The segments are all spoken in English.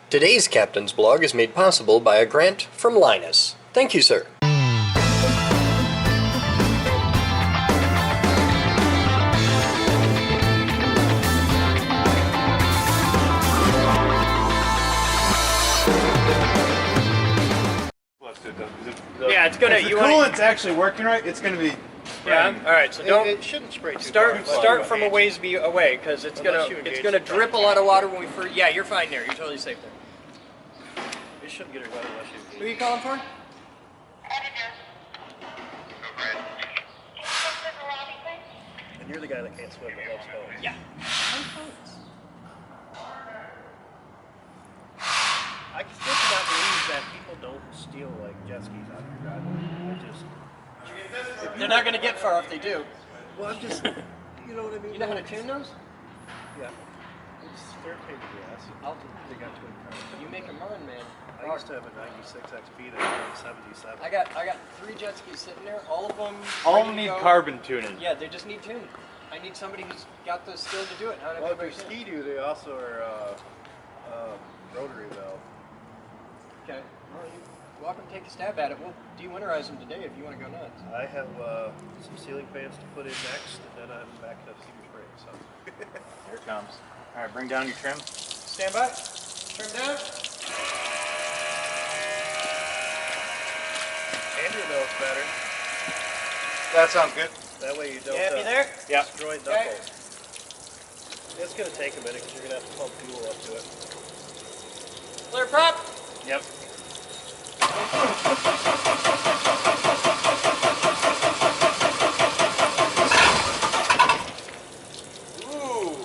Today's Captain's Blog is made possible by a grant from Linus. Thank you, sir. Yeah, it's gonna. If the coolant's actually working right, it's gonna be. Yeah. All right. So don't It shouldn't spray too start far. from a ways away because it's Unless gonna you engage it's gonna the drip a lot of water when we first. Yeah, you're fine there. You're totally safe there. You shouldn't get it wet unless you Who are you calling for? And you're the guy that can't swim but loves phones. Yeah. I still cannot believe that people don't steal like jet skis out of your driveway. I just. They're not gonna get far if they do. Well, I'm just. You know what I mean? You know how to tune those? Yeah. It's fair paid to the ass. They got twin cars. You make them run, man. I used to have a 96 XP that was 77. I got 3 jet skis sitting there. All of them. All ready to need go. carbon tuning. Yeah, they just need tuning. I need somebody who's got the skill to do it. Well, if you're ski-doo, they also are rotary valve. Okay. Well, you're welcome to take a stab at it. We'll de-winterize them today if you want to go nuts. I have some ceiling fans to put in next, and then I'm back to Cedar Springs. So. Here it comes. All right, bring down your trim. Stand by. Trim down. Andrew knows better. That sounds good. That way you don't You happy there? Yep. destroy Okay. knuckles. It's going to take a minute because you're going to have to pump fuel up to it. Clear prop. Yep. Ooh.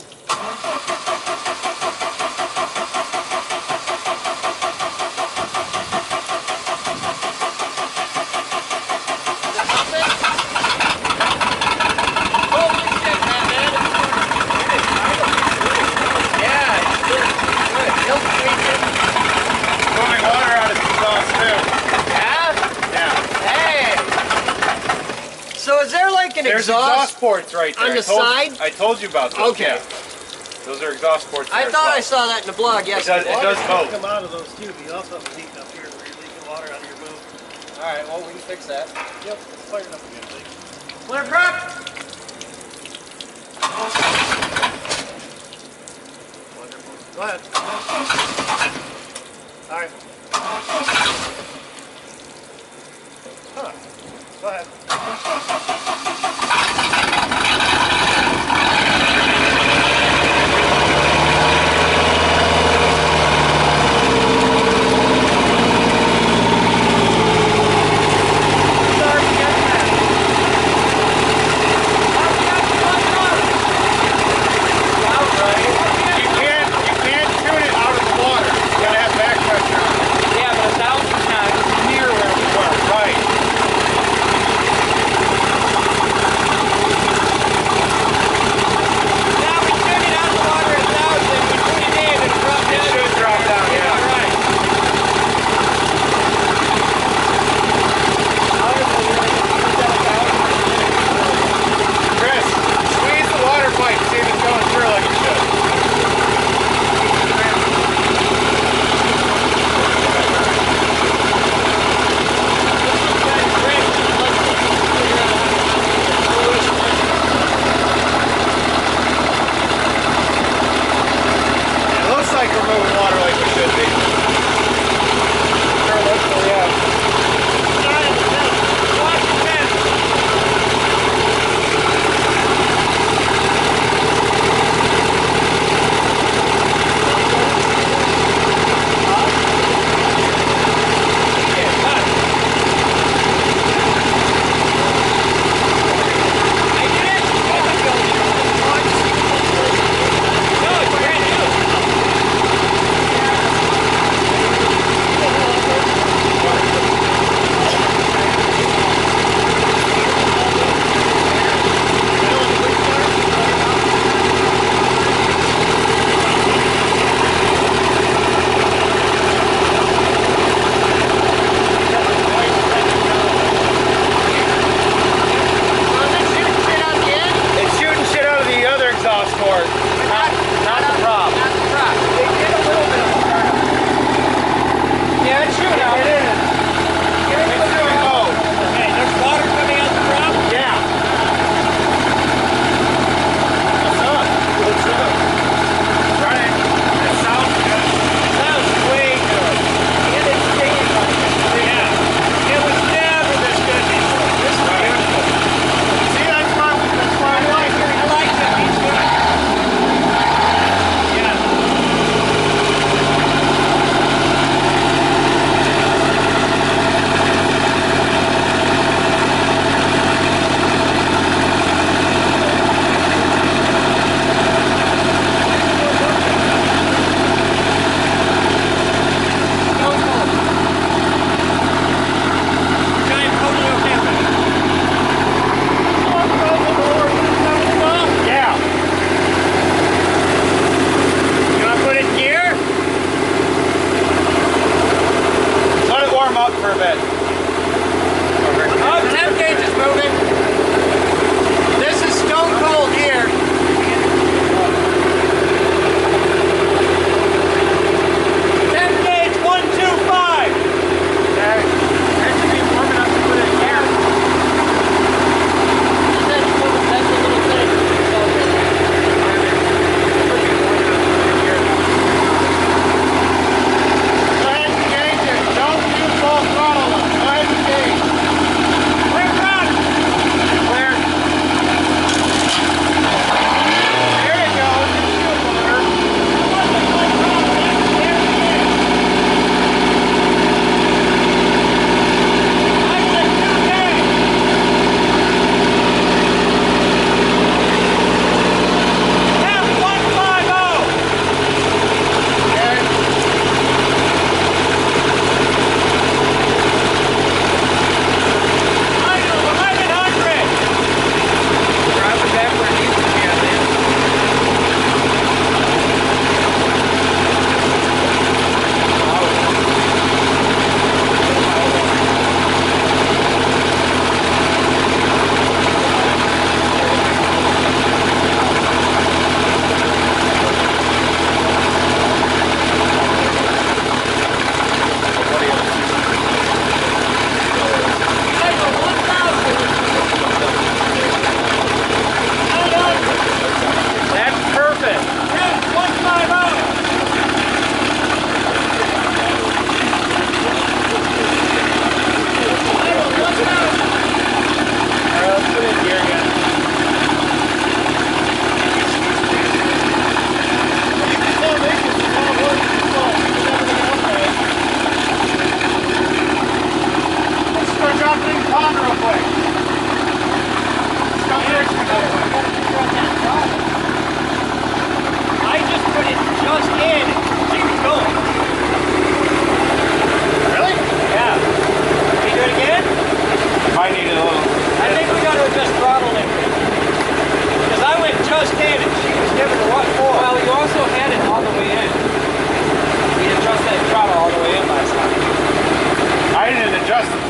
Throwing water out of the exhaust too. Yeah. So is there like an There's exhaust? ports right there. on the side? I told you about those. Okay. Yeah. Those are exhaust ports. I there thought I as well. saw that in the blog yesterday. It does Water both. can come out of those too, but you also have to heat up here where you're leaking water out of your boot. All right, well we can fix that. Yep, it's fired up again, please. Clear prop. Wonderful. Go ahead. All right. Huh. Go ahead. You can't tune it out of the water.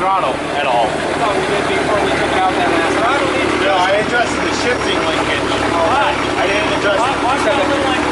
throttle at all. I thought we did before we took it out that last time. I don't need to No, I adjusted the shifting linkage. I didn't adjust watch that little like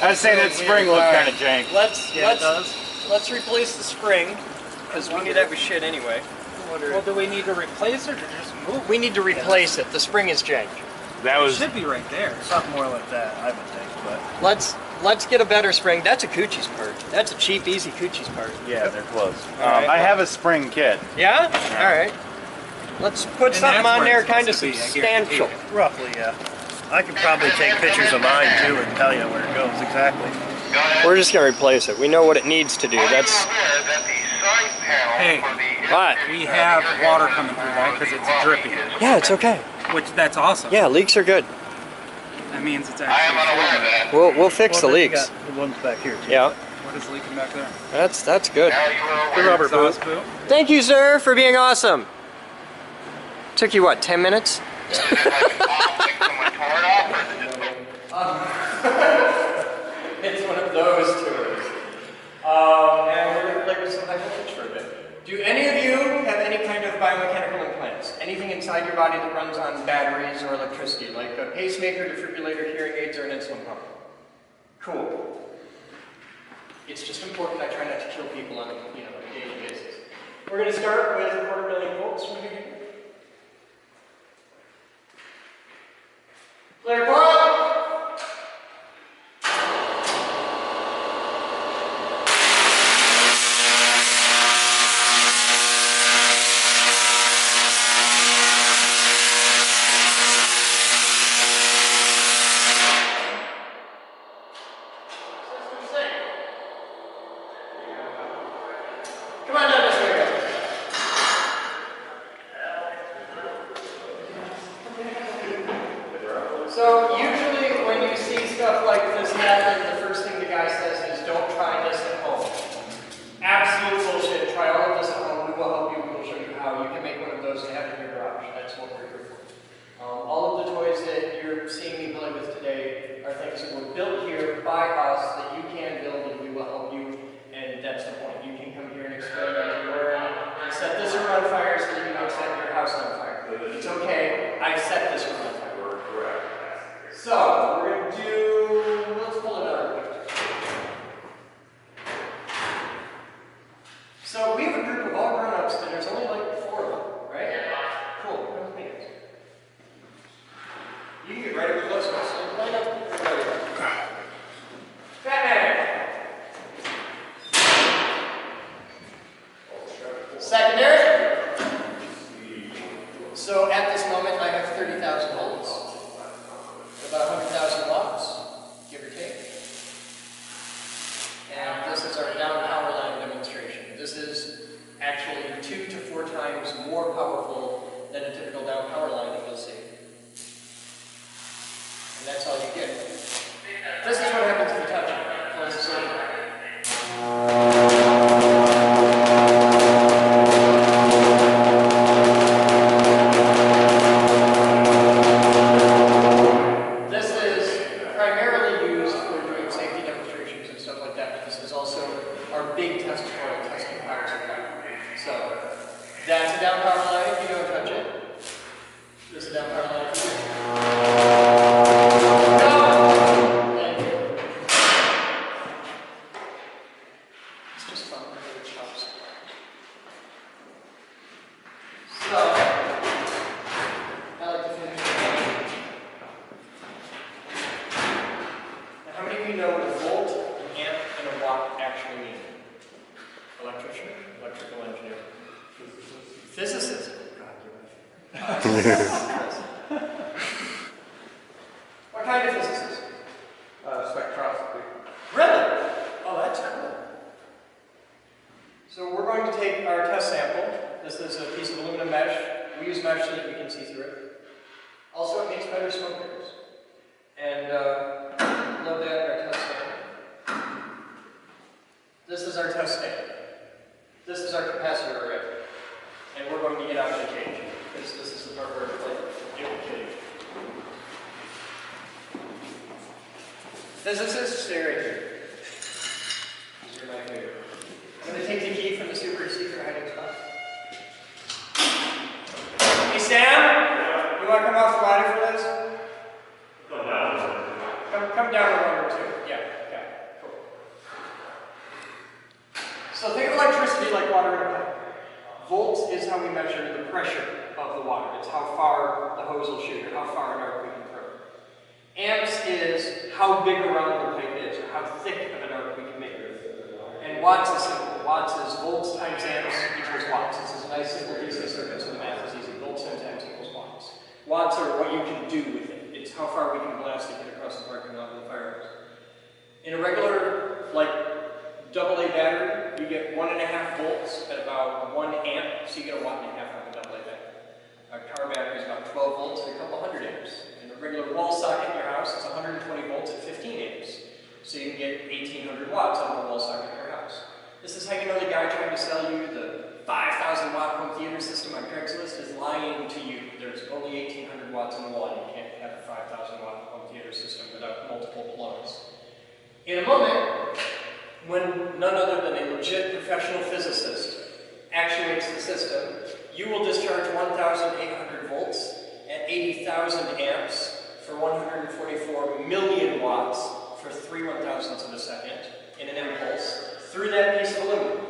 I'd say that spring looked kind of jank. Let's replace the spring because we knew that was shit anyway. Well, do we need to replace it or just move it? We need to replace it. The spring is jank. That It was should be right there. Something more like that, I would think. But Let's get a better spring. That's a Coochie's part. That's a cheap, easy Coochie's part. yeah, they're close. Alright. I have a spring kit. Yeah? All right. Let's put something on there kind of substantial. roughly, yeah. I could probably take pictures of mine too and tell you where it goes exactly. We're just gonna replace it. We know what it needs to do. That's Hey, what. we have water coming through that because it's dripping, Yeah, it's okay. which that's awesome. Yeah, leaks are good. That means it's actually. We'll fix the then you leaks. got the ones back here too. Yeah, What is leaking back there? that's good. The rubber boot. Exhaust boot. Thank you, sir, for being awesome. Took you what, 10 minutes? It's one of those tours. And we're going to play with some high voltage for a bit. Do any of you have any kind of biomechanical implants? Anything inside your body that runs on batteries or electricity, like a pacemaker, defibrillator, hearing aids, or an insulin pump? Cool. It's just important I try not to kill people on a daily basis. We're going to start with 250,000 volts from the beginning. Clear coil. Come on down this way, guys. So usually when you see stuff like this happen, the first thing the guy says is, don't try this at home. Absolute bullshit. Try all of this at home. We will help you. We will show you how. You can make one of those and have it in your garage. That's what we're here for. All of the toys that you're seeing me play with today are things that were built here by us that you can build and we will help you. And that's the point. You can come here and experiment and set this around fire so that you don't set your house on fire. It's okay. I set this around fire. So, we're going to do, let's pull it out. So, we have a group of all grown-ups, and there's only like 4 of them, right? Cool. Come with me, guys. You can get right up close. So line up. Batman! Secondary. So, at this moment, I have 30,000 volts. About 100,000 watts, give or take. And this is our down power line demonstration. This is actually 2 to 4 times more powerful than a typical down power line that you'll see. And that's all you get. This is what happens if you touch it. Close the circuit. That's a down power line if you don't touch it. This is a down power line if you do. No! Thank you. It's just fun with the chops. So, I like to finish it. Now, how many of you know what a volt electrical engineer. Physicist. God, you're right. What kind of physicist? Spectroscopy. Really? Oh, that's cool. So we're going to take our test sample. This is a piece of aluminum mesh. We use mesh so that we can see through it. Also, it makes better smokers. And load that in our test stand. This is our test stand. This is our capacitor array. And we're going to get out of the cage. Because this is the part where it's like, get the cage. Physicists, stay right here. These are my favorite. I'm going to take the key from the super secret hiding spot. Hey Sam, you want to come off the ladder for this? Come down a rung or two. Yeah, cool. So think of electricity like water in a pipe. Volts is how we measure the pressure of the water. It's how far the hose will shoot, or how far an arc we can throw. Amps is how big around the pipe is, or how thick of an arc we can make. And watts is simple. Watts is volts times amps equals watts. This is a nice simple DC circuit, so the math is easy. Volts times amps equals watts. Watts are what you can do with it. It's how far we can blast it across the parking lot with the fire hose. In a regular, like, AA battery, you get 1.5 volts at about 1 amp, so you get a 1.5 watt out of a AA battery. A car battery is about 12 volts at a couple hundred amps. In a regular wall socket in your house, it's 120 volts at 15 amps. So you can get 1,800 watts out of a wall socket in your house. This is how you know the guy trying to sell you the 5,000 watt home theater system on Craigslist is lying to you. There's only 1,800 watts in the wall, and you can't have a 5,000 watt home theater system without multiple plugs. In a moment, when none other than a legit professional physicist actuates the system, you will discharge 1,800 volts at 80,000 amps for 144 million watts for 3/1000ths of a second in an impulse through that piece of aluminum.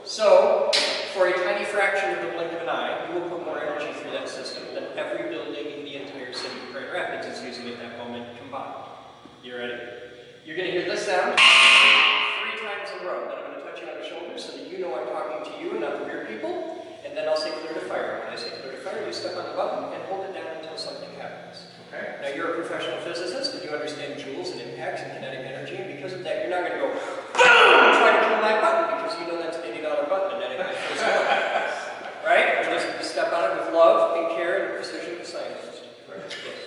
So, for a tiny fraction of the blink of an eye, you will put more energy through that system than every building in the entire city of Grand Rapids is using at that moment combined. You ready? You're going to hear this sound 3 times in a row. Then I'm going to touch you on the shoulder so that you know I'm talking to you and not the weird people. And then I'll say clear to fire. When I say clear to fire, you step on the button and hold it down until something happens. Okay? Now you're a professional physicist and you understand joules and impacts and kinetic energy, and because of that, you're not going to go boom, try to kill my button because you know that's an $80 button and that ain't going to feel so good. Right? You just step on it with love and care and precision of a scientist. Right? Yes.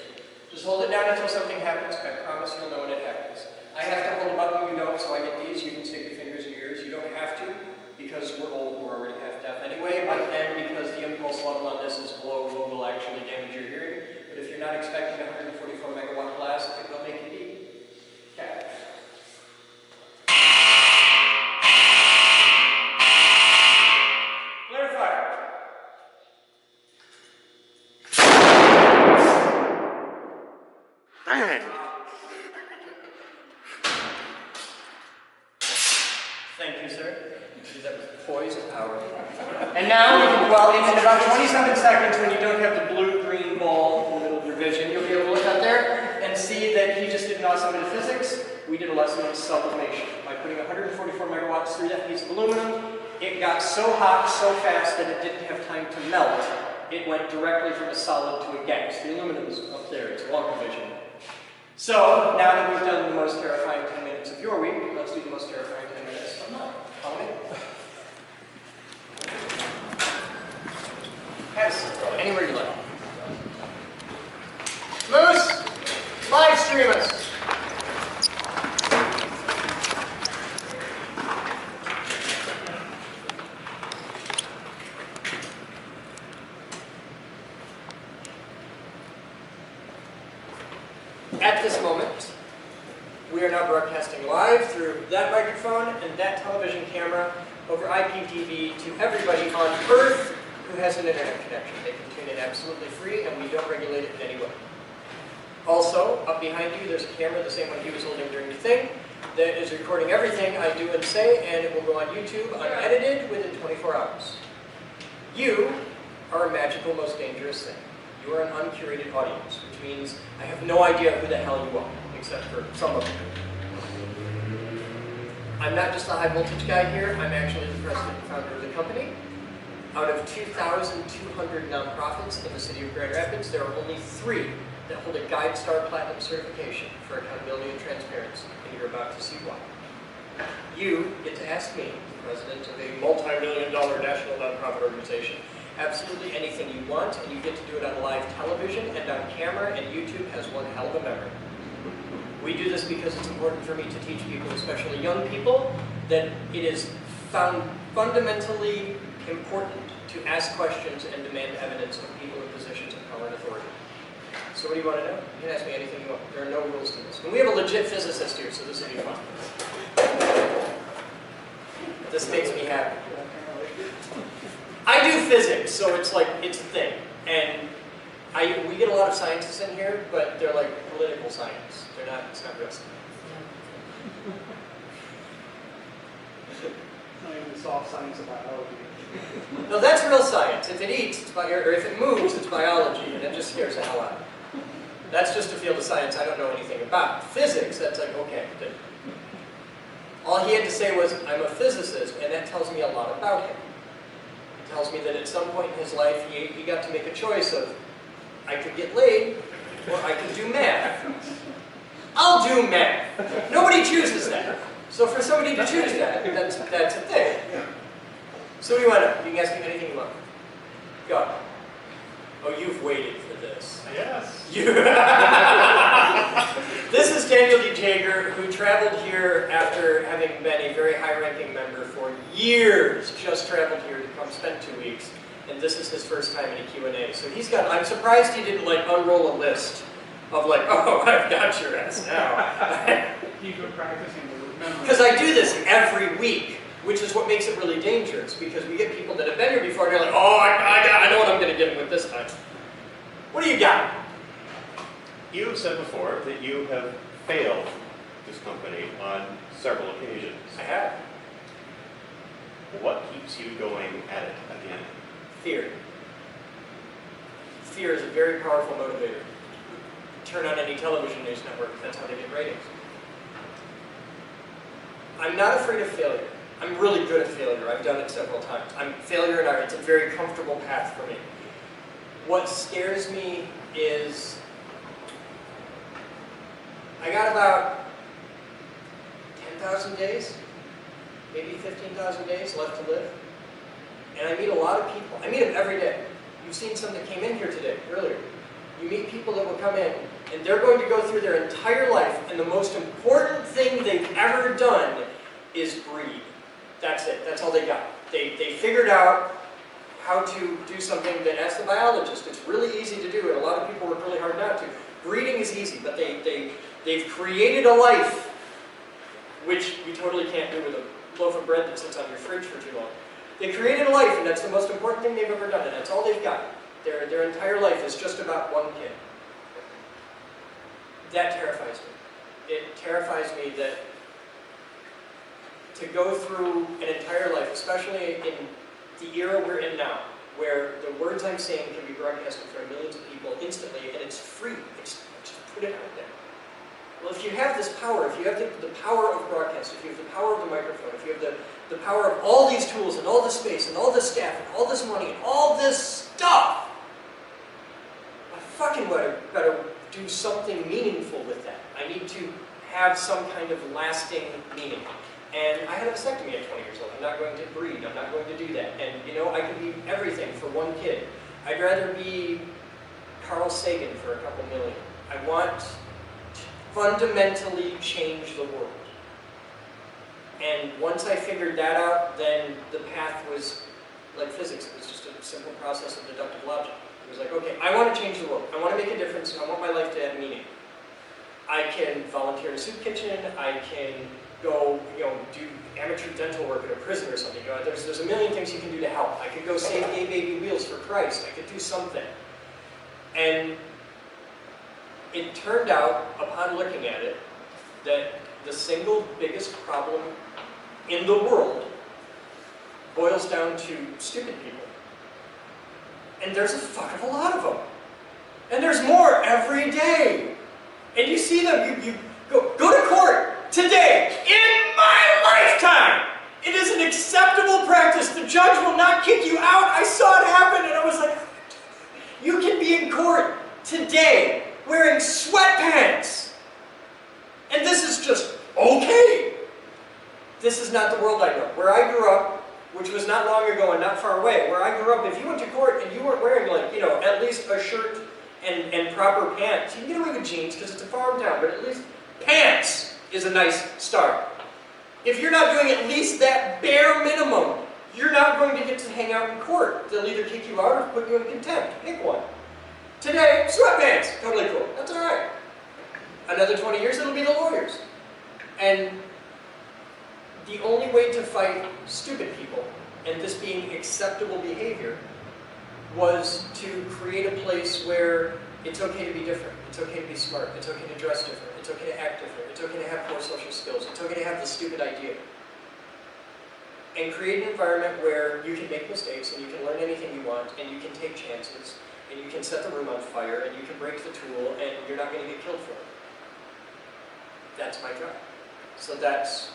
Just hold it down until something happens. I promise you'll know when it happens. I have to hold a button, you don't, so I get these. You can stick your fingers in your ears. You don't have to because we're old, we're already half deaf anyway, but then because the impulse level on this is below what will actually damage your hearing. But if you're not expecting a 144 megawatt blast, it will make you beep. Okay. Clear to fire. Dang. Thank you, sir. You did that with poise and power. And now, well, in about 27 seconds, when you don't have the blue-green ball in the middle of your vision, you'll be able to look up there and see that he just did an awesome bit of physics. We did a lesson in sublimation. By putting 144 megawatts through that piece of aluminum, it got so hot, so fast that it didn't have time to melt. It went directly from a solid to a gas. The aluminum is up there. It's long division. So, now that we've done the most terrifying 10 minutes of your week, let's do the most terrifying 10 minutes of mine. Follow me. Yes, anywhere you like. Moose, live stream us. At this moment, we are now broadcasting live through that microphone and that television camera over IPTV to everybody on Earth who has an internet connection. They can tune in absolutely free, and we don't regulate it in any way. Also, up behind you, there's a camera, the same one he was holding during the thing, that is recording everything I do and say, and it will go on YouTube unedited within 24 hours. You are a magical, most dangerous thing. You are an uncurated audience, which means I have no idea who the hell you are, except for some of you. I'm not just the high voltage guy here, I'm actually the president and founder of the company. Out of 2,200 nonprofits in the city of Grand Rapids, there are only 3 that hold a Guide Star Platinum certification for accountability and transparency, and you're about to see why. You get to ask me, president of a multi-million-dollar national nonprofit organization, absolutely anything you want, and you get to do it on live television and on camera, and YouTube has one hell of a memory. We do this because it's important for me to teach people, especially young people, that it is fundamentally important to ask questions and demand evidence of people in positions of power and authority. So what do you want to know? You can ask me anything you want. There are no rules to this. And we have a legit physicist here, so this will be fun. This makes me happy. I do physics, so it's like, it's a thing. And we get a lot of scientists in here, but they're like political science. They're not, it's not real science. It's not even the soft science of biology. No, that's real science. If it eats, it's or if it moves, it's biology, and it just scares the hell out of me. That's just a field of science I don't know anything about. Physics, that's like, okay. All he had to say was, I'm a physicist, and that tells me a lot about him. It tells me that at some point in his life, he got to make a choice of, I could get laid, or I could do math. I'll do math. Nobody chooses that. So for somebody to choose that, that's a thing. So what do you want to know? You can ask me anything you want. Go. Oh, you've waited for this. Yes. This is Daniel D. Jager, who traveled here after having been a very high-ranking member for years. Just traveled here to come spend 2 weeks. And this is his first time in a Q&A. So he's got, I'm surprised he didn't like unroll a list of like, oh, I've got your ass now. You've been practicing to remember. Because I do this every week, which is what makes it really dangerous, because we get people that have been here before and they're like, oh, I know what I'm going to get him with this time. What do you got? You have said before that you have failed this company on several occasions. I have. What keeps you going at it again? Fear. Fear is a very powerful motivator. Turn on any television news network, that's how they get ratings. I'm not afraid of failure. I'm really good at failure. I've done it several times. Failure in art, it's a very comfortable path for me. What scares me is I got about 10,000 days, maybe 15,000 days left to live. And I meet a lot of people. I meet them every day. You've seen some that came in here today, earlier. You meet people that will come in, and they're going to go through their entire life, and the most important thing they've ever done is breed. That's it. That's all they got. They figured out how to do something that, as the biologist, it's really easy to do, and a lot of people work really hard not to. Breeding is easy, but they've created a life, which you totally can't do with a loaf of bread that sits on your fridge for too long. They created a life, and that's the most important thing they've ever done, and that's all they've got. Their entire life is just about one kid. That terrifies me. It terrifies me that to go through an entire life, especially in the era we're in now, where the words I'm saying can be broadcast in front of millions of people instantly, and it's free. Just put it out there. Well, if you have this power, if you have the power of broadcast, if you have the power of the microphone, if you have the power of all these tools and all this space and all this staff and all this money and all this stuff, I fucking better do something meaningful with that. I need to have some kind of lasting meaning. And I had a vasectomy at 20 years old. I'm not going to breed. I'm not going to do that. And, you know, I can be everything for one kid. I'd rather be Carl Sagan for a couple million. I want to fundamentally change the world. And once I figured that out, then the path was like physics. It was just a simple process of deductive logic. It was like, okay, I want to change the world. I want to make a difference. I want my life to have meaning. I can volunteer in a soup kitchen. I can go, do amateur dental work at a prison or something. There's a million things you can do to help. I could go save gay baby wheels for Christ. I could do something. And it turned out, upon looking at it, that the single biggest problem in the world boils down to stupid people. And there's a fuck of a lot of them. And there's more every day. And you see them, you go to court today, in my acceptable practice. The judge will not kick you out. I saw it happen and I was like, you can be in court today wearing sweatpants. And this is just okay. This is not the world I know. Where I grew up, which was not long ago and not far away, where I grew up, if you went to court and you weren't wearing, like, you know, at least a shirt and proper pants, you can get away with jeans because it's a farm town, but at least pants is a nice start. If you're not doing at least that bare minimum, you're not going to get to hang out in court. They'll either kick you out or put you in contempt. Pick one. Today, sweatpants. Totally cool. That's all right. Another 20 years, it'll be the lawyers. And the only way to fight stupid people, and this being acceptable behavior, was to create a place where it's okay to be different. It's okay to be smart. It's okay to dress different. It's okay to act different. It's okay to have poor social skills. It's okay to have the stupid idea. And create an environment where you can make mistakes and you can learn anything you want and you can take chances and you can set the room on fire and you can break the tool and you're not going to get killed for it. That's my job. So that's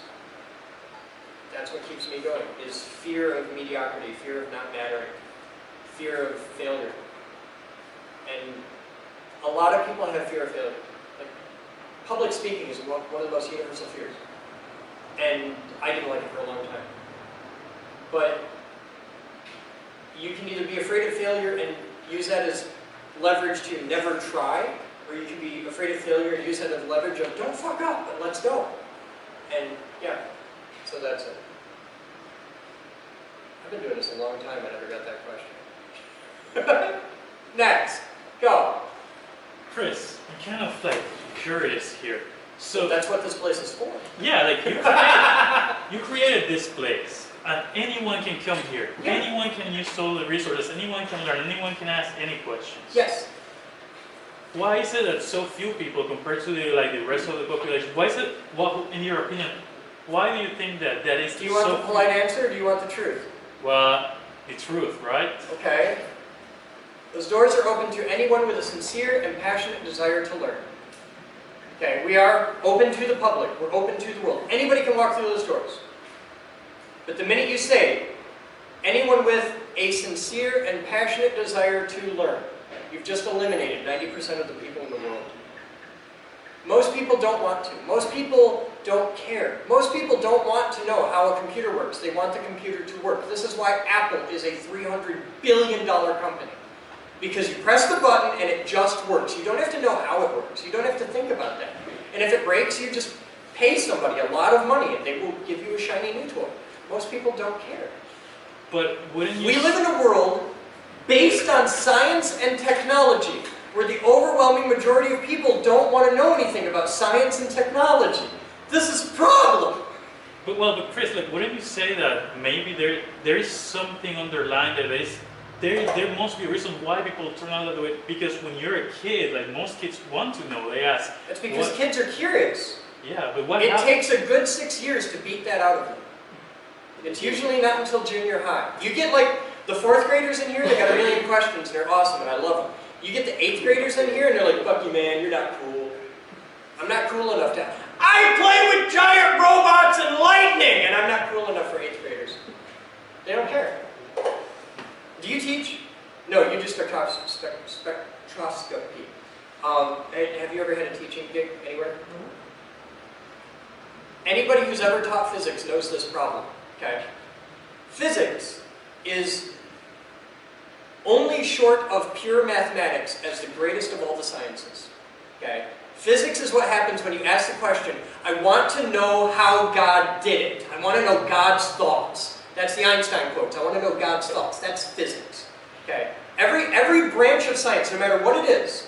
what keeps me going, is fear of mediocrity, fear of not mattering, fear of failure. And a lot of people have fear of failure. Like, public speaking is one of the most universal fears. And I didn't like it for a long time. But you can either be afraid of failure and use that as leverage to never try, or you can be afraid of failure and use that as leverage of don't fuck up, but let's go. And yeah, so that's it. I've been doing this a long time, I never got that question. Next, go. Chris, I'm kind of like curious here. So that's what this place is for. Yeah, like you created this place, and anyone can come here. Yeah. Anyone can use all the resources. Anyone can learn. Anyone can ask any questions. Yes. Why is it that so few people, compared to the rest of the population, why is it? What, in your opinion, why do you think that is? Do you want so the polite answer, or do you want the truth? Well, the truth, right? Okay. Those doors are open to anyone with a sincere and passionate desire to learn. Okay, we are open to the public. We're open to the world. Anybody can walk through those doors. But the minute you say, anyone with a sincere and passionate desire to learn, you've just eliminated 90% of the people in the world. Most people don't want to. Most people don't care. Most people don't want to know how a computer works. They want the computer to work. This is why Apple is a $300 billion company. Because you press the button and it just works. You don't have to know how it works. You don't have to think about that. And if it breaks, you just pay somebody a lot of money and they will give you a shiny new toy. Most people don't care. But wouldn't you... We live in a world based on science and technology, where the overwhelming majority of people don't want to know anything about science and technology. This is a problem. But Chris, like, wouldn't you say that maybe there is something underlying that there must be a reason why people turn out that way? Because when you're a kid, like most kids want to know, they ask. That's because kids are curious. Yeah, but what It happens? takes a good 6 years to beat that out of them. It's usually not until junior high. You get like the 4th graders in here, they got a million questions, and they're awesome, and I love them. You get the 8th graders in here, and they're like, fuck you, man, you're not cool. I'm not cool enough to... I play with giant robots and lightning! And I'm not cool enough for 8th graders. They don't care. Do you teach? No, you do spectroscopy. Have you ever had a teaching gig anywhere? Anybody who's ever taught physics knows this problem. Okay? Physics is only short of pure mathematics as the greatest of all the sciences. Okay? Physics is what happens when you ask the question, I want to know how God did it. I want to know God's thoughts. That's the Einstein quote. I want to know God's thoughts. That's physics. Okay? Every branch of science, no matter what it is,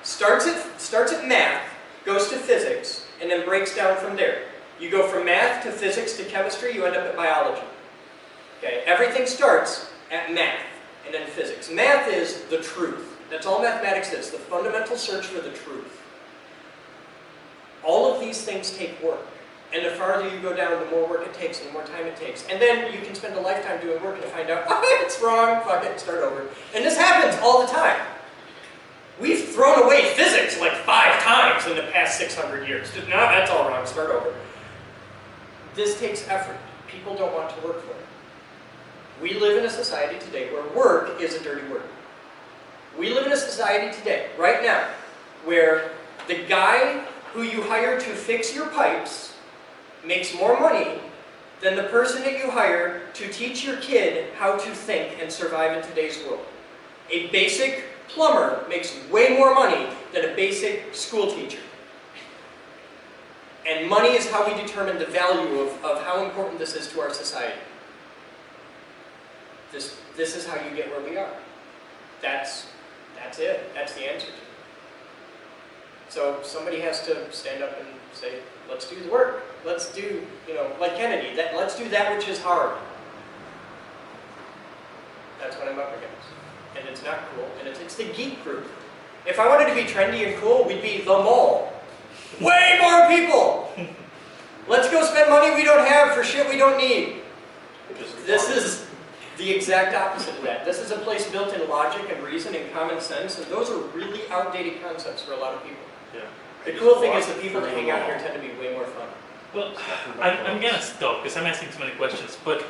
starts at math, goes to physics, and then breaks down from there. You go from math to physics to chemistry, you end up at biology. Okay? Everything starts at math and then physics. Math is the truth. That's all mathematics is, the fundamental search for the truth. All of these things take work. And the farther you go down, the more work it takes and the more time it takes. And then you can spend a lifetime doing work and find out, oh, it's wrong, fuck it, start over. And this happens all the time. We've thrown away physics like 5 times in the past 600 years. No, that's all wrong, start over. This takes effort. people don't want to work for it. We live in a society today where work is a dirty word. We live in a society today, right now, where the guy who you hire to fix your pipes makes more money than the person that you hire to teach your kid how to think and survive in today's world. A basic plumber makes way more money than a basic school teacher. And money is how we determine the value of how important this is to our society. This is how you get where we are. That's it. That's the answer to it. So somebody has to stand up and say, let's do the work. Let's do, like Kennedy, let's do that which is hard. That's what I'm up against. And it's not cool. And it's the geek group. If I wanted to be trendy and cool, we'd be the mall. Way more people! Let's go spend money we don't have for shit we don't need. This is the exact opposite of that. This is a place built in logic and reason and common sense, and those are really outdated concepts for a lot of people. Yeah. The cool thing is the people that hang out here tend to be way more fun. Well, I'm gonna stop because I'm asking too many questions, but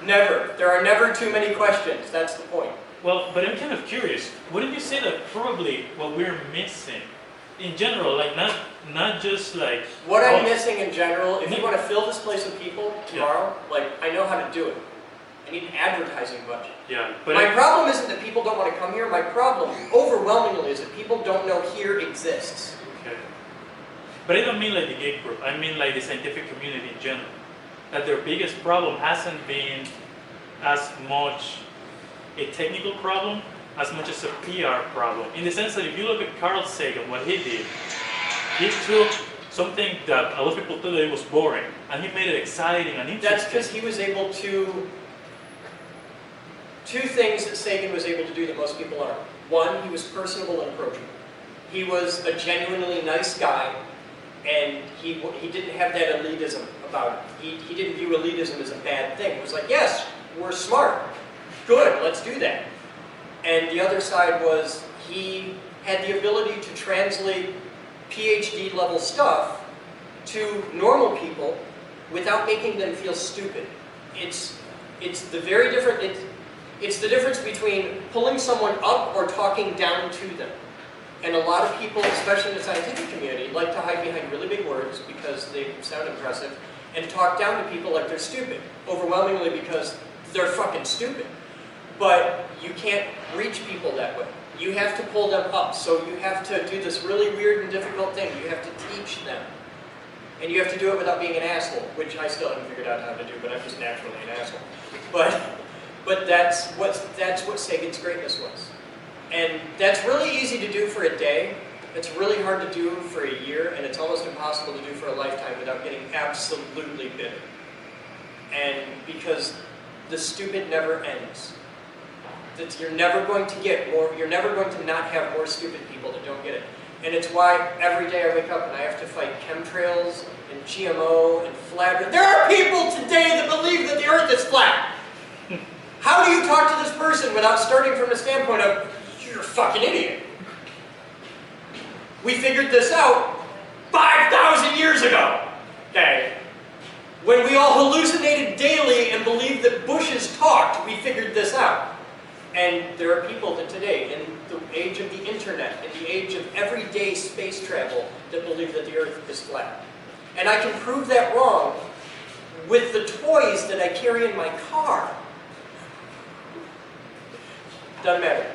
Never. There are never too many questions. That's the point. well, but I'm kind of curious. Wouldn't you say that probably what we're missing in general, like not just like What I'm missing in general, if you want to fill this place with people tomorrow, like, I know how to do it. I need an advertising budget. Yeah, but My problem isn't that people don't want to come here. My problem, overwhelmingly, is that people don't know here exists. okay. But I don't mean like the geek group. I mean like the scientific community in general. That their biggest problem hasn't been as much a technical problem as much as a PR problem. In the sense that if you look at Carl Sagan, what he did, he took something that a lot of people thought that it was boring, and he made it exciting and interesting. That's because he was able to... Two things that Sagan was able to do that most people aren't. One, he was personable and approachable. He was a genuinely nice guy, and he didn't have that elitism about it. He didn't view elitism as a bad thing. It was like, yes, we're smart. Good, let's do that. And the other side was he had the ability to translate PhD level stuff to normal people without making them feel stupid. It's the very different, it's the difference between pulling someone up or talking down to them. And a lot of people, especially in the scientific community, like to hide behind really big words because they sound impressive and talk down to people like they're stupid, overwhelmingly because they're fucking stupid. But you can't reach people that way. You have to pull them up, so you have to do this really weird and difficult thing. You have to teach them. And you have to do it without being an asshole, which I still haven't figured out how to do, but I'm just naturally an asshole. But that's what Sagan's greatness was. And that's really easy to do for a day. It's really hard to do for a year, and it's almost impossible to do for a lifetime without getting absolutely bitter. And because the stupid never ends. You're never going to get more, you're never going to not have more stupid people that don't get it. And it's why every day I wake up and I have to fight chemtrails and GMO and flat earth. There are people today that believe that the earth is flat. How do you talk to this person without starting from the standpoint of, you're a fucking idiot? We figured this out 5,000 years ago, okay? When we all hallucinated daily and believed that bushes talked, we figured this out. And there are people that today, in the age of the internet, in the age of everyday space travel, that believe that the earth is flat. And I can prove that wrong with the toys that I carry in my car. Doesn't matter.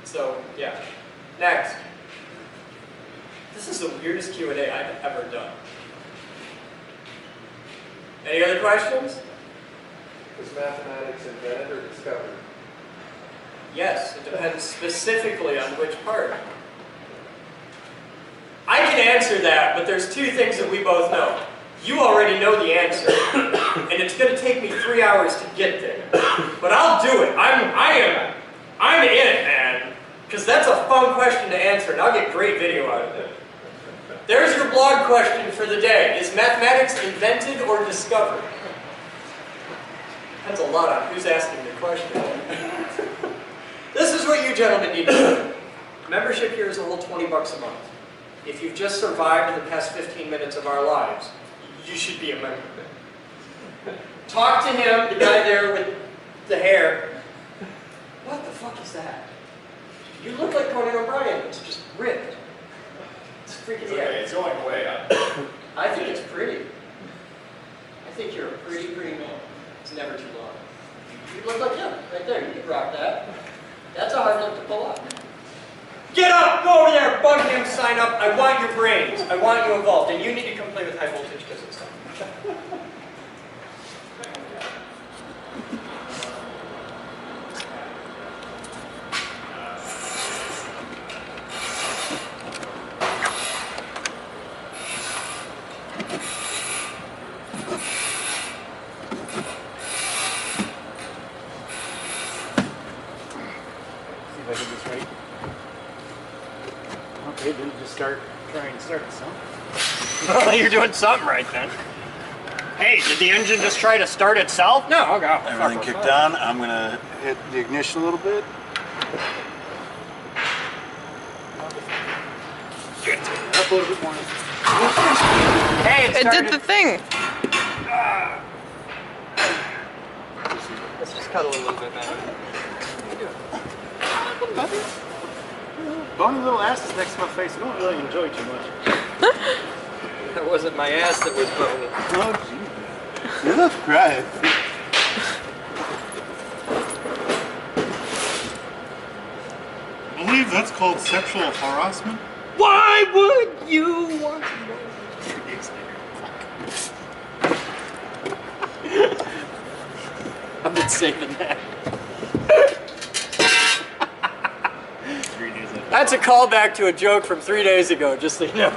So, yeah. Next. This is the weirdest Q&A I've ever done. Any other questions? Was mathematics invented or discovered? Yes, it depends specifically on which part. I can answer that, but there's two things that we both know. You already know the answer, and it's going to take me 3 hours to get there. But I'll do it. I'm in it, man. Because that's a fun question to answer, and I'll get great video out of it. There's your blog question for the day. Is mathematics invented or discovered? Depends a lot on who's asking the question. This is what you gentlemen need to know. Membership here is a whole $20 a month. If you've just survived in the past 15 minutes of our lives, you should be a member. Talk to him, the guy there with the hair. What the fuck is that? You look like Conan O'Brien. It's just ripped. It's freaking It's going way up. I think it's pretty. I think you're a pretty man. It's never too long. You look like him, right there. You could rock that. That's a hard look to pull off. Get up! Go over there! Bug him, sign up. I want your brains. I want you involved. And you need to come play with high voltage because it's fun. If I did this right. Okay, then just try and start it, so. Well, you're doing something right then. Hey, did the engine just try to start itself? No, I'll go. Everything kicked on. I'm gonna hit the ignition a little bit. Up a little bit more. Hey, It did the thing. Let's just cuddle a little bit, man. Bony little ass is next to my face. I don't really enjoy too much. That wasn't my ass that was bony. Oh, jeez. You look great. I believe that's called sexual harassment. Why would you want to know? I've been saving that. That's a callback to a joke from 3 days ago, just so you know.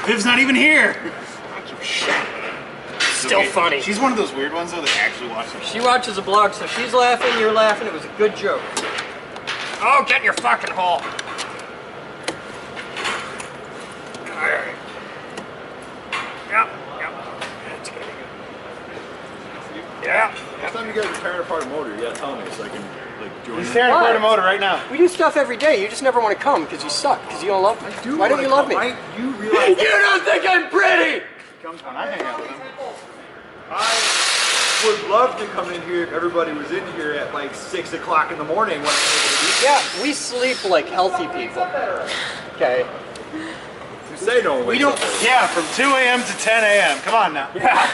Viv's not even here. Still funny. She's one of those weird ones though that actually watches. She watches a blog, so she's laughing, you're laughing. It was a good joke. Oh, get in your fucking hole. Alright. Yep. That's gonna be good. Yeah. Next time you guys are tearing apart a motor, you gotta tell me so I can like join. He's tearing apart a motor right now. We do stuff every day. You just never want to come because you suck, because you don't love me. Why don't you love me? You realize You don't think I'm pretty! Comes when I hang out with him. I would love to come in here if everybody was in here at like 6 o'clock in the morning when I'm able to do. Yeah, we sleep like healthy people. Okay. You say no. We don't. Yeah, from 2 a.m. to 10 a.m. Come on now. Yeah.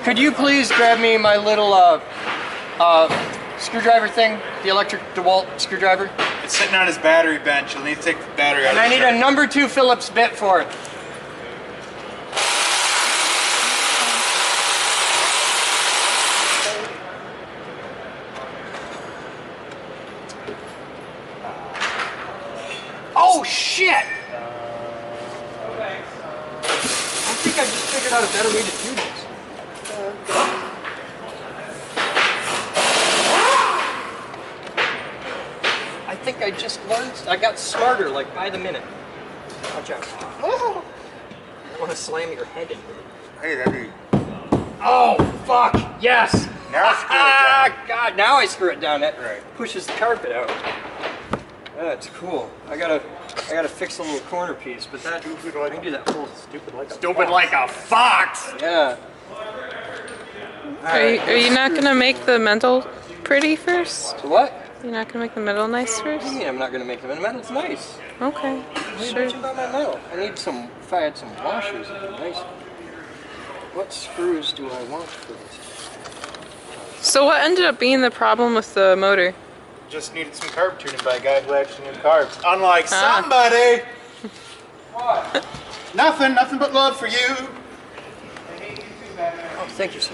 Could you please grab me my little screwdriver thing? The electric DeWalt screwdriver? It's sitting on his battery bench. You'll need to take the battery out. And I need a number 2 Phillips bit for it. Oh shit! I think I just figured out a better way to do this. I think I just learned. I got smarter, like by the minute. Watch out! I want to slam your head into it. Hey, that'd be. Oh fuck! Yes! Now screw it down. God! Now I screw it down. That Right. pushes the carpet out. That's cool. I gotta fix a little corner piece, but that I can do that whole stupid like a fox. Yeah. Are you not gonna make the metal pretty first? What? You're not gonna make the metal nice first? What do you mean I'm not gonna make them? The metal's nice. Okay, What are you sure. bitching about my metal? I need some. If I had some washers, it'd be nice. What screws do I want for this? So what ended up being the problem with the motor? Just needed some carb tuning by a guy who actually knew carbs. Unlike somebody. What? Nothing but love for you. Oh, thank you, sir.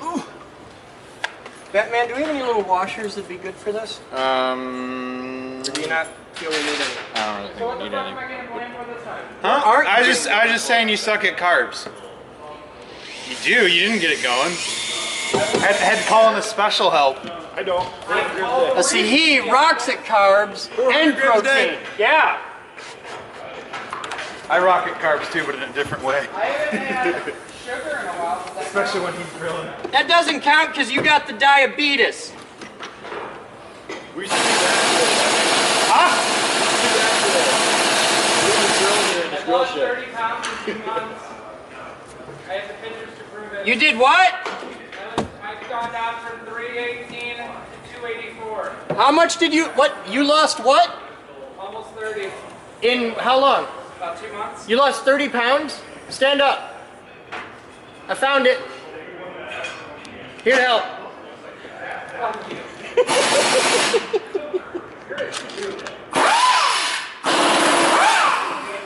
Ooh. Batman, do we have any little washers that'd be good for this? Or do you not feel we need any? I don't really think we need any. Huh? I was just saying you suck at carbs. You do. You didn't get it going. Had to call in the special help. I don't. See, he rocks at carbs and protein. Yeah. I rock at carbs too, but in a different way. I haven't had sugar in a while. Especially when he's grilling. That doesn't count because you got the diabetes. We should do that. Huh? We should do that. Lost 30 pounds in 2 months. I have the pictures to prove it. You did what? I've gone down from 318 to 284. How much did you, what, you lost what? Almost 30. In how long? About 2 months. You lost 30 pounds? Stand up. I found it. Here to help.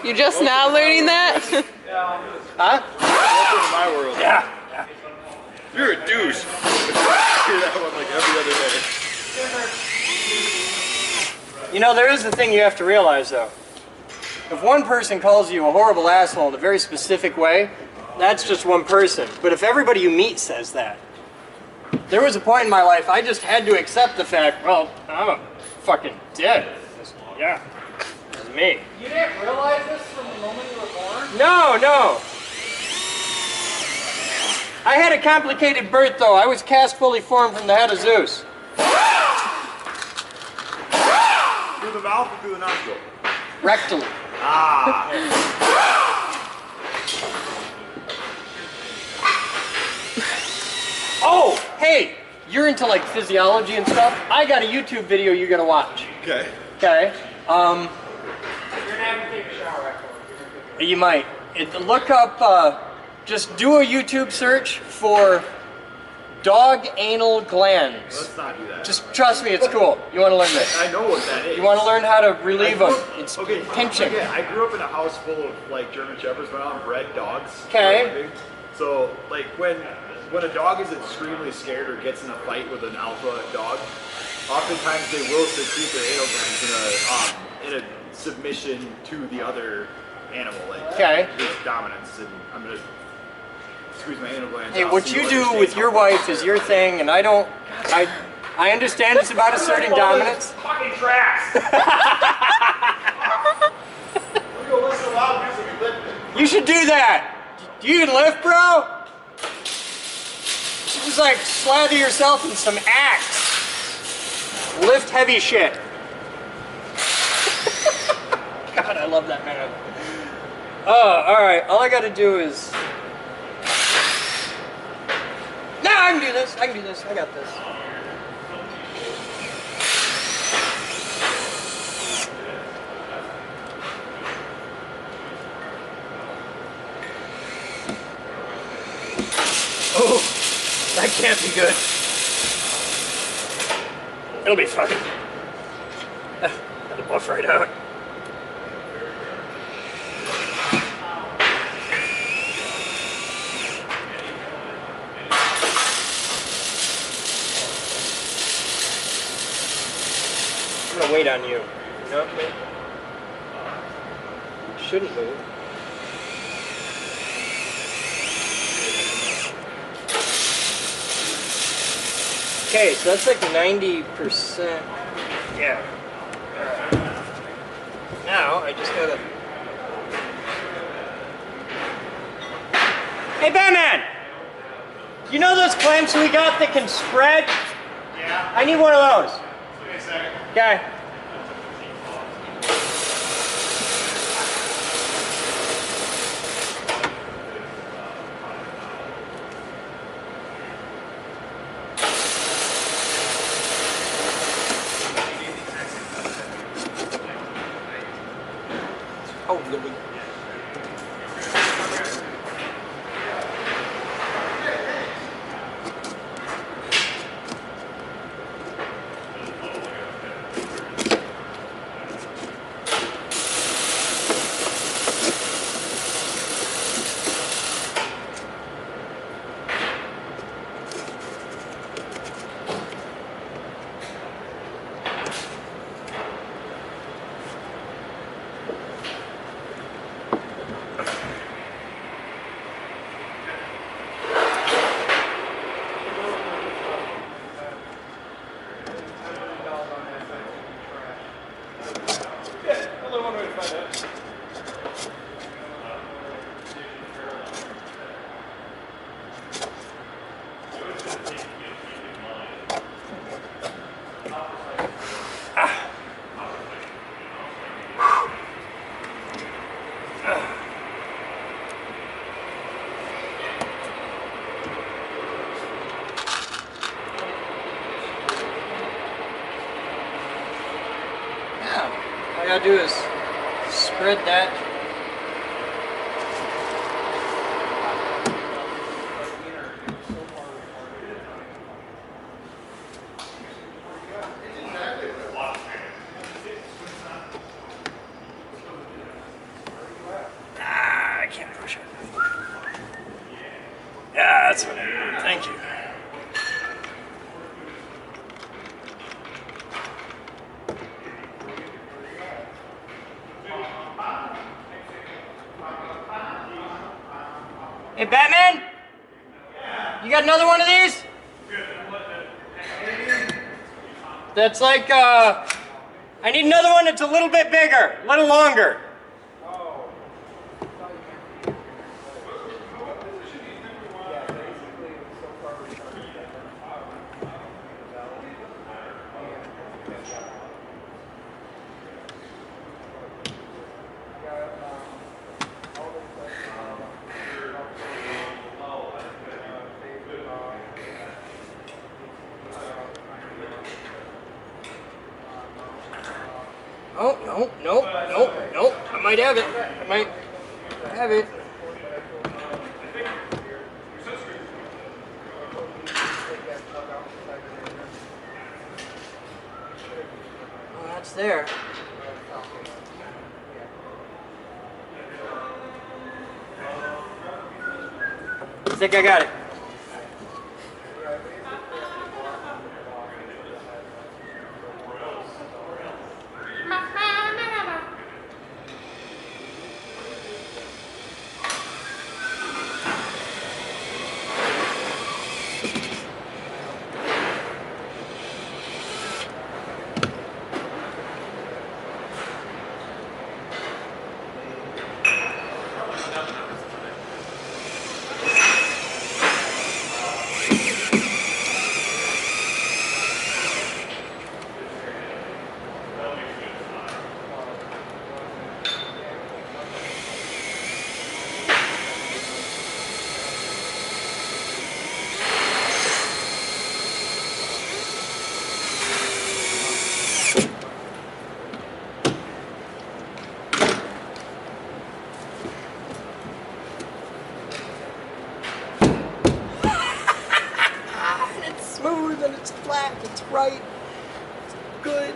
You just now learning that? Huh? Welcome to my world. Yeah. You're a douche. Hear that one like every other day. You know, there is the thing you have to realize, though. If one person calls you a horrible asshole in a very specific way, that's just one person. But if everybody you meet says that, there was a point in my life I just had to accept the fact, well, I'm a fucking dick. Yeah, this is me. You didn't realize this from the moment you were born? No, no. I had a complicated birth, though. I was cast fully formed from the head of Zeus. Through the mouth or through the nostril? Rectally. Ah. Oh, hey, you're into like physiology and stuff. I got a YouTube video you gotta watch. Okay. Okay. You're gonna have to take a shower afterwards. You might. Look up. Just do a YouTube search for dog anal glands. Let's not do that. Just trust me, it's cool. You want to learn this? I know what that is. You want to learn how to relieve them? It's Okay, pinching. Okay, I grew up in a house full of like German shepherds, but I'm bred dogs. Okay. So like when a dog is extremely scared or gets in a fight with an alpha dog, oftentimes they will secrete their anal glands in a submission to the other animal. Like Okay. there's dominance, and I'm gonna squeeze my anal glands. Hey, out what so you do understand with how your far- wife is your thing, and I understand it's about asserting dominance. Fucking tracks! We go listen to loud music and lift it. You should do that. You can lift, bro. Just like slather yourself in some Axe. Lift heavy shit. God, I love that man. Oh, all right. All I got to do is. No, I can do this. I can do this. I got this. Oh, that can't be good. It'll be fine. That'll buff right out. I'm gonna wait on you. No, shouldn't move. Okay, so that's like 90%. Yeah. Now I just gotta. Hey, Batman! You know those clamps we got that can spread? Yeah. I need one of those. Give me a second. Okay. Oh, Louis. you gotta do is spread that. I can't push it. Yeah, that's what I need. Thank you. Hey, Batman? You got another one of these? That's like, I need another one that's a little bit bigger, a little longer. Oh, no. I might have it. I might have it. Oh, that's there. I think I got it. Smooth and it's flat, it's right, it's good.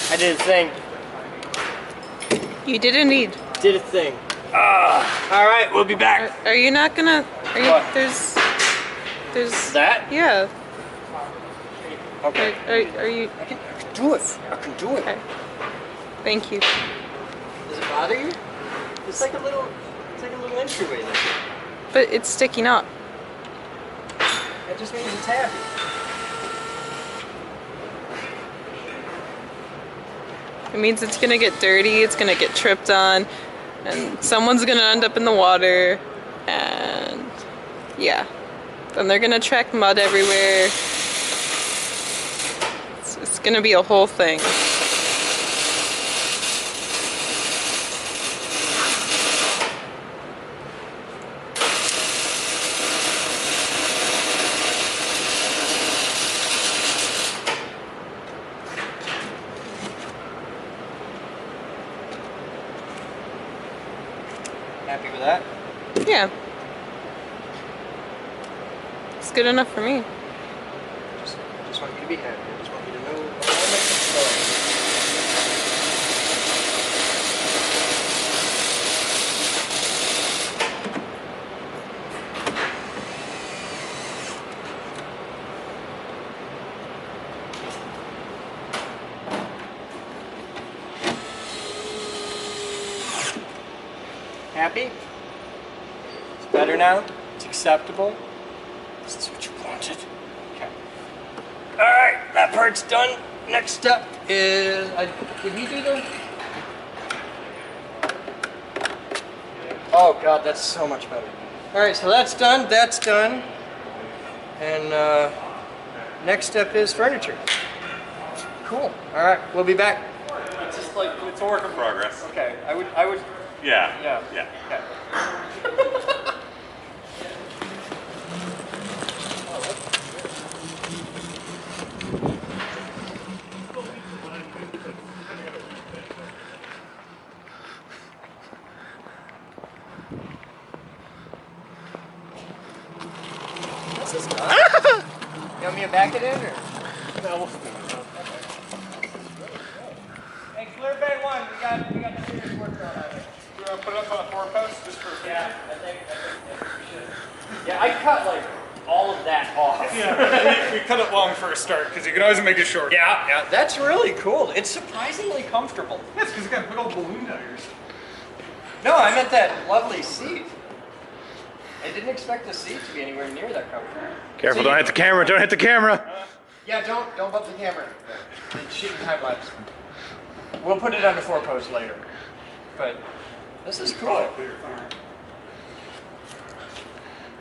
I did a thing. You did indeed. Did a thing. All right, we'll be back. Are you not gonna? Are you? What? There's. That? Yeah. Okay. Are you? I can do it. I can do it. Okay. Thank you. Does it bother you? It's like a little entryway there. But it's sticking up. That just means it's happy. It means it's gonna get dirty, it's gonna get tripped on, and someone's gonna end up in the water, and yeah. Then they're gonna track mud everywhere. It's gonna be a whole thing. Happy with that? Yeah. It's good enough for me. Just want you to be happy. I just want you to know all my story. Happy? It's better now? It's acceptable? This is what you wanted? Okay. Alright, that part's done. Next step is... did we do the... Oh god, that's so much better. Alright, so that's done, and next step is furniture. Cool. Alright, we'll be back. It's just like, it's a work in progress. Okay, I would Yeah. okay. This is done. You want me to back it in or? No, we'll Hey, clear bay one, we got serious work going on here. Do you want to put it up on a 4-post just for? Yeah, I think we should. Yeah, I cut like all of that off. Yeah, we cut it long for a start because you can always make it short. Yeah, that's really cool. It's surprisingly comfortable. Yes, because it's got big old balloon tires. No, I meant that lovely seat. I didn't expect the seat to be anywhere near that comfortable. Careful, don't hit the camera, don't hit the camera. Yeah, don't bump the camera. It's shooting time lapse. We'll put it on the 4-post later. But this is cool.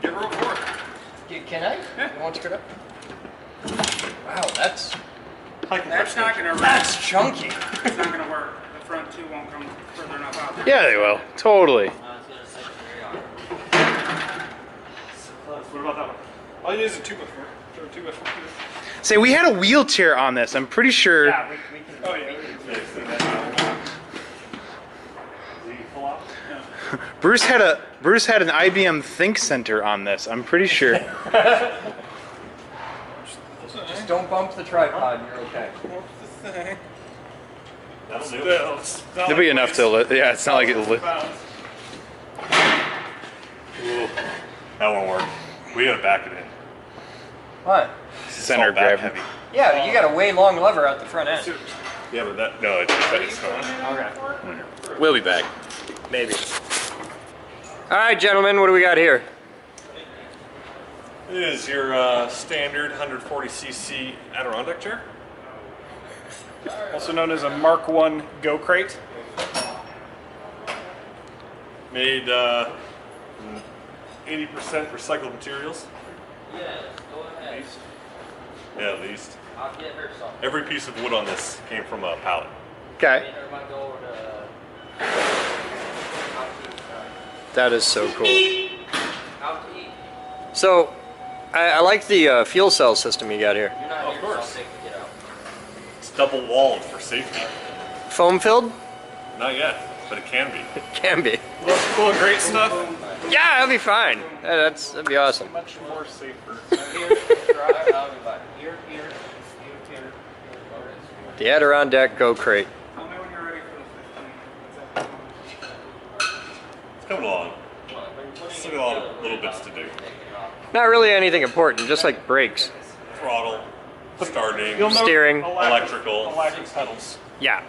Get room for it. Can I? Yeah. You want to screw it up? Wow, that's That's not gonna work. that's chunky. It's not gonna work. The front two won't come further enough out. Yeah, they will. Totally. What about that one? All you need is a 2x4. 2x4. Say, we had a wheelchair on this. I'm pretty sure. Yeah, we can. Oh, yeah. Bruce had an IBM Think Center on this. I'm pretty sure. Just don't bump the tripod. You're okay. That'll do it. It'll be enough to lift. Yeah, it's not like it'll lift. Ooh, that won't work. We gotta back it in. What? Center It's all back gravity. heavy. Yeah, you got a way long lever out the front end. Yeah, but that, no, it's not. Okay. We'll be back. Maybe. All right, gentlemen, what do we got here? It is your standard 140cc Adirondack chair. Also known as a Mark I Go Crate. Made 80% recycled materials. Yes, go ahead. Yeah, at least. I'll get her some. Every piece of wood on this came from a pallet. Okay. And everyone go over to That is so cool. out to eat. So, I like the fuel cell system you got here. You're not Of here, course. so I'll take to get out. It's double walled for safety. Foam filled? Not yet, but it can be. It can be. Full of great stuff. Yeah, that'll be fine. That'd be awesome. Much more safer. Here, drive out and back. Here, here, here. The Adirondack Go Crate. Tell me when you're ready for the 15. It's coming along. Still got a lot of little bits to do. Not really anything important, just like brakes. Throttle, starting, Steering. electrical, Electric pedals. Yeah.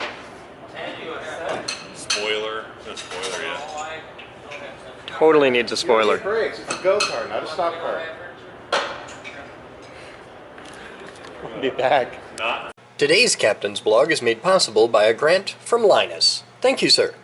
spoiler. No spoiler yet. Totally needs a spoiler. Brakes. It's a go-kart, not a stock car. We'll be back. Not Today's Captain's Blog is made possible by a grant from Linus. Thank you, sir.